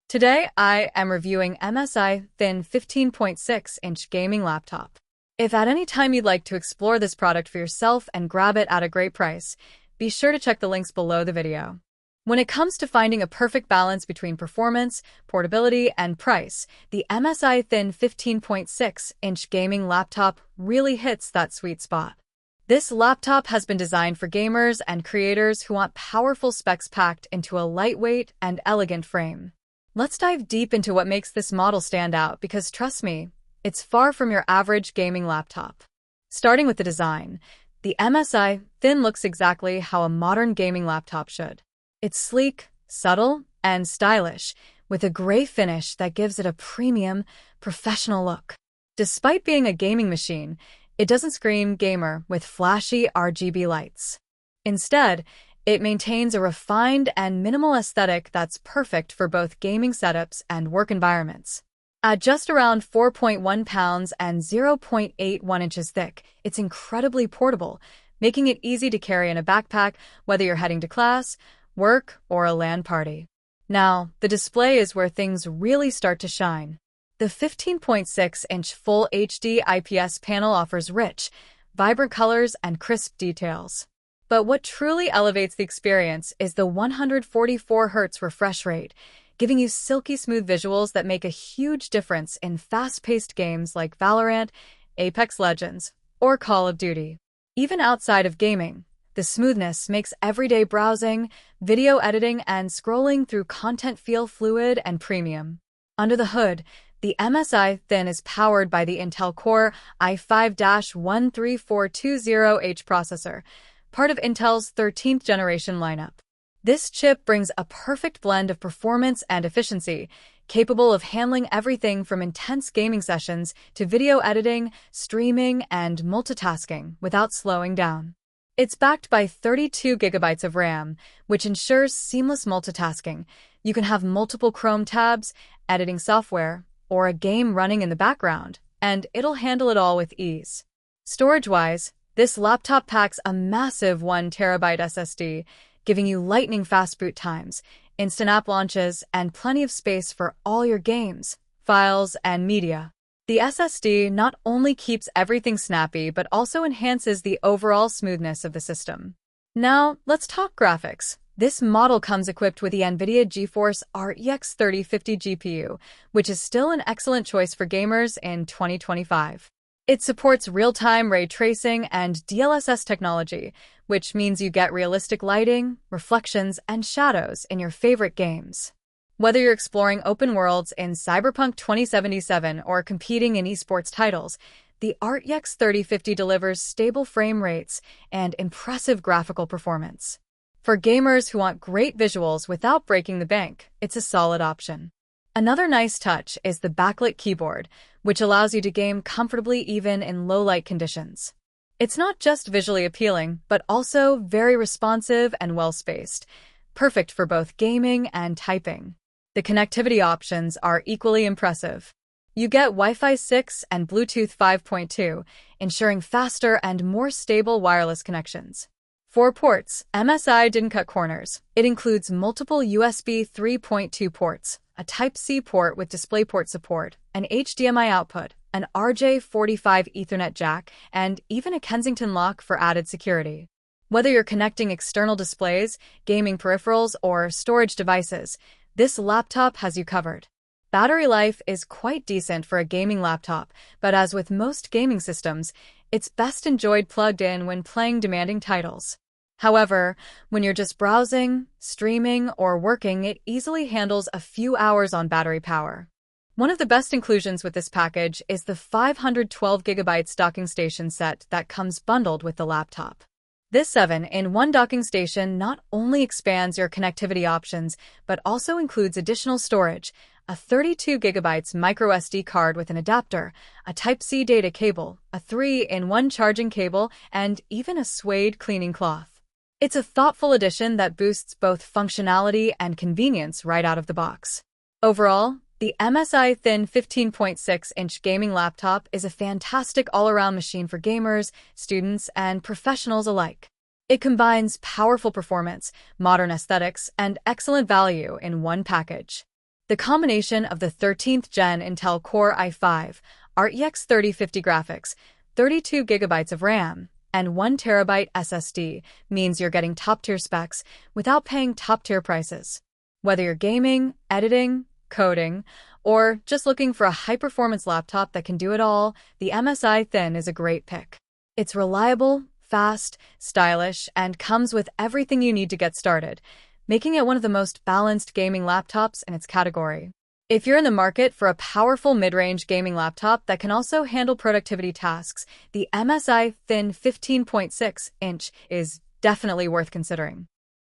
Today, I am reviewing MSI Thin 15.6-inch gaming laptop. If at any time you'd like to explore this product for yourself and grab it at a great price, be sure to check the links below the video. When it comes to finding a perfect balance between performance, portability, and price, the MSI Thin 15.6-inch gaming laptop really hits that sweet spot. This laptop has been designed for gamers and creators who want powerful specs packed into a lightweight and elegant frame. Let's dive deep into what makes this model stand out because, trust me, it's far from your average gaming laptop. Starting with the design, the MSI Thin looks exactly how a modern gaming laptop should. It's sleek, subtle, and stylish, with a gray finish that gives it a premium, professional look. Despite being a gaming machine, it doesn't scream gamer with flashy RGB lights. Instead, it maintains a refined and minimal aesthetic that's perfect for both gaming setups and work environments. At just around 4.1 pounds and 0.81 inches thick, it's incredibly portable, making it easy to carry in a backpack whether you're heading to class, work, or a LAN party. Now, the display is where things really start to shine. The 15.6-inch Full HD IPS panel offers rich, vibrant colors and crisp details. But what truly elevates the experience is the 144Hz refresh rate, giving you silky smooth visuals that make a huge difference in fast-paced games like Valorant, Apex Legends, or Call of Duty. Even outside of gaming, the smoothness makes everyday browsing, video editing, and scrolling through content feel fluid and premium. Under the hood, the MSI Thin is powered by the Intel Core i5-13420H processor, part of Intel's 13th generation lineup. This chip brings a perfect blend of performance and efficiency, capable of handling everything from intense gaming sessions to video editing, streaming, and multitasking without slowing down. It's backed by 32 gigabytes of RAM, which ensures seamless multitasking. You can have multiple Chrome tabs, editing software, or a game running in the background, and it'll handle it all with ease. Storage-wise, this laptop packs a massive 1 terabyte SSD, giving you lightning-fast boot times, instant app launches, and plenty of space for all your games, files, and media. The SSD not only keeps everything snappy but also enhances the overall smoothness of the system. Now, let's talk graphics. This model comes equipped with the NVIDIA GeForce RTX 3050 GPU, which is still an excellent choice for gamers in 2025. It supports real-time ray tracing and DLSS technology, which means you get realistic lighting, reflections, and shadows in your favorite games. Whether you're exploring open worlds in Cyberpunk 2077 or competing in eSports titles, the RTX 3050 delivers stable frame rates and impressive graphical performance. For gamers who want great visuals without breaking the bank, it's a solid option. Another nice touch is the backlit keyboard, which allows you to game comfortably even in low-light conditions. It's not just visually appealing, but also very responsive and well-spaced, perfect for both gaming and typing. The connectivity options are equally impressive. You get Wi-Fi 6 and Bluetooth 5.2, ensuring faster and more stable wireless connections. For ports, MSI didn't cut corners. It includes multiple USB 3.2 ports, a Type-C port with DisplayPort support, an HDMI output, an RJ45 Ethernet jack, and even a Kensington lock for added security. Whether you're connecting external displays, gaming peripherals, or storage devices, this laptop has you covered. Battery life is quite decent for a gaming laptop, but as with most gaming systems, it's best enjoyed plugged in when playing demanding titles. However, when you're just browsing, streaming, or working, it easily handles a few hours on battery power. One of the best inclusions with this package is the 512 GB docking station set that comes bundled with the laptop. This 7-in-1 docking station not only expands your connectivity options, but also includes additional storage, a 32 GB microSD card with an adapter, a Type-C data cable, a 3-in-1 charging cable, and even a suede cleaning cloth. It's a thoughtful addition that boosts both functionality and convenience right out of the box. Overall, the MSI Thin 15.6-inch gaming laptop is a fantastic all-around machine for gamers, students, and professionals alike. It combines powerful performance, modern aesthetics, and excellent value in one package. The combination of the 13th Gen Intel Core i5, RTX 3050 graphics, 32 gigabytes of RAM, and 1 terabyte SSD means you're getting top-tier specs without paying top-tier prices. Whether you're gaming, editing, coding, or just looking for a high-performance laptop that can do it all, the MSI Thin is a great pick. It's reliable, fast, stylish, and comes with everything you need to get started, making it one of the most balanced gaming laptops in its category. If you're in the market for a powerful mid-range gaming laptop that can also handle productivity tasks, the MSI Thin 15.6-inch is definitely worth considering.